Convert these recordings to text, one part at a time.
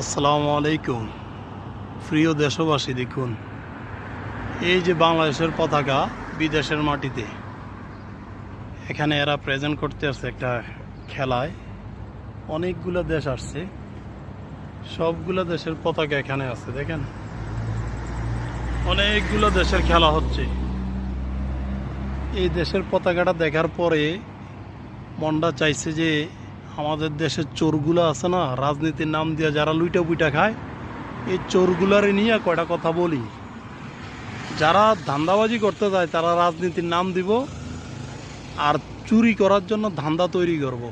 আসসালামু আলাইকুম। প্রিয় দেশবাসী, দেখুন এই যে বাংলাদেশের পতাকা বিদেশের মাটিতে, এখানে এরা প্রেজেন্ট করতে আসছে একটা খেলায়। অনেকগুলো দেশ আসছে, সবগুলো দেশের পতাকা এখানে আছে। দেখেন, অনেকগুলো দেশের খেলা হচ্ছে। এই দেশের পতাকাটা দেখার পরে মনটা চাইছে যে আমাদের দেশের চোরগুলো আছে না, রাজনীতির নাম দিয়ে যারা লুইটা পুইটা খায়, এই চোরগুলারে নিয়ে কয়টা কথা বলি। যারা ধান্দাবাজি করতে যায় তারা রাজনীতির নাম দিব, আর চুরি করার জন্য ধান্দা তৈরি করব।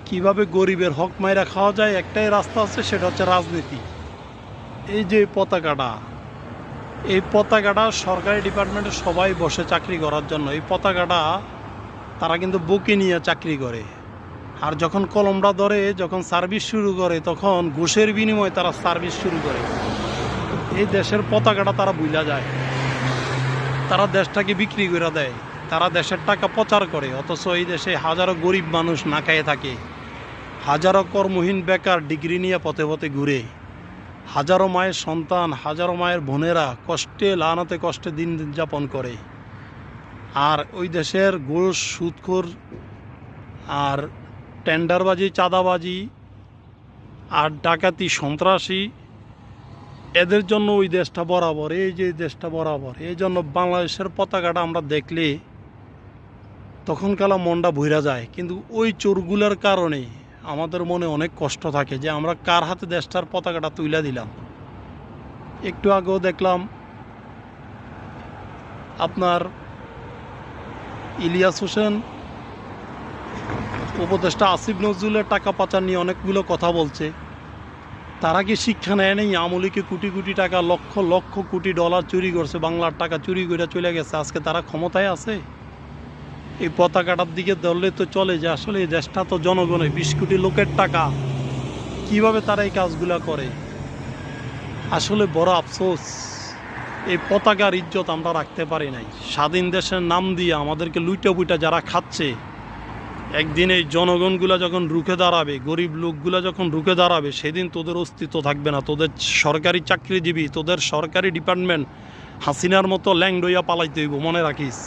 কিভাবে গরিবের হক মাইরা খাওয়া যায় একটাই রাস্তা আছে, সেটা হচ্ছে রাজনীতি। এই যে পতাকাটা, এই পতাকাটা সরকারি ডিপার্টমেন্টে সবাই বসে চাকরি করার জন্য। এই পতাকাটা তারা কিন্তু বুকে নিয়ে চাকরি করে, আর যখন কলমটা ধরে, যখন সার্ভিস শুরু করে, তখন ঘুষের বিনিময়ে তারা সার্ভিস শুরু করে। এই দেশের পতাকাটা তারা ভুলা যায়, তারা দেশটাকে বিক্রি করে দেয়, তারা দেশের টাকা প্রচার করে। অথচ এই দেশে হাজারো গরিব মানুষ না খেয়ে থাকে, হাজারো কর্মহীন বেকার ডিগ্রি নিয়ে পথে পথে ঘুরে, হাজারো মায়ের সন্তান, হাজারো মায়ের বোনেরা কষ্টে লানাতে কষ্টে দিন যাপন করে। আর ওই দেশের ঘুষ, সুদখোর আর টেন্ডারবাজি, চাঁদাবাজি আর ডাকাতি, সন্ত্রাসী, এদের জন্য ওই দেশটা বরাবর, এই যে দেশটা বরাবর। এই জন্য বাংলাদেশের পতাকাটা আমরা দেখলে তখন কালা মনটা ভইরা যায়। কিন্তু ওই চোরগুলার কারণে আমাদের মনে অনেক কষ্ট থাকে যে আমরা কার হাতে দেশটার পতাকাটা তুইলা দিলাম। একটু আগেও দেখলাম আপনার ইলিয়াস হোসেন উপদেষ্টা আসিফ নজরুলের টাকা পাচার নিয়ে অনেকগুলো কথা বলছে। তারা কি শিক্ষা নেয় নেই? আমলিকে কোটি কোটি টাকা, লক্ষ লক্ষ কোটি ডলার চুরি করছে, বাংলার টাকা চুরি করে চলে গেছে। আজকে তারা ক্ষমতায় আছে। এই পতাকাটার দিকে ধরলে তো চলে যে আসলে এই দেশটা তো জনগণের, 20 কোটি লোকের টাকা। কিভাবে তারা এই কাজগুলা করে? আসলে বড় আফসোস, এই পতাকার ইজ্জত আমরা রাখতে পারি নাই। স্বাধীন দেশের নাম দিয়ে আমাদেরকে লুইটা পুইটা যারা খাচ্ছে, একদিন এই জনগণগুলা যখন রুখে দাঁড়াবে, গরিব লোকগুলা যখন রুখে দাঁড়াবে, সেদিন তোদের অস্তিত্ব থাকবে না। তোদের সরকারি চাকরিজীবী, তোদের সরকারি ডিপার্টমেন্ট হাসিনার মতো ল্যাংডইয়া পালাইতে হইব, মনে রাখিস।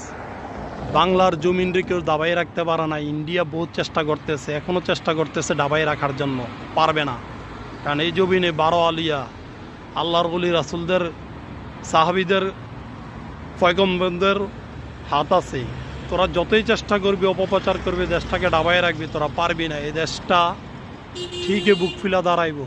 বাংলার জমিন রে কেউ দাবাই রাখতে পারে না। ইন্ডিয়া বহুত চেষ্টা করতেছে, এখনও চেষ্টা করতেছে দাবাই রাখার জন্য, পারবে না। কারণ এই জমিনে 12 আলিয়া, আল্লাহর ওলি রাসূলদের, সাহাবীদের, পয়গম্বরদের হাত আছে। তোরা যতই চেষ্টা করবি, অপপ্রচার করবি, দেশটাকে ডাবায় রাখবি, তোরা পারবি না। এই দেশটা ঠিকই বুক ফিলা দাঁড়াইব।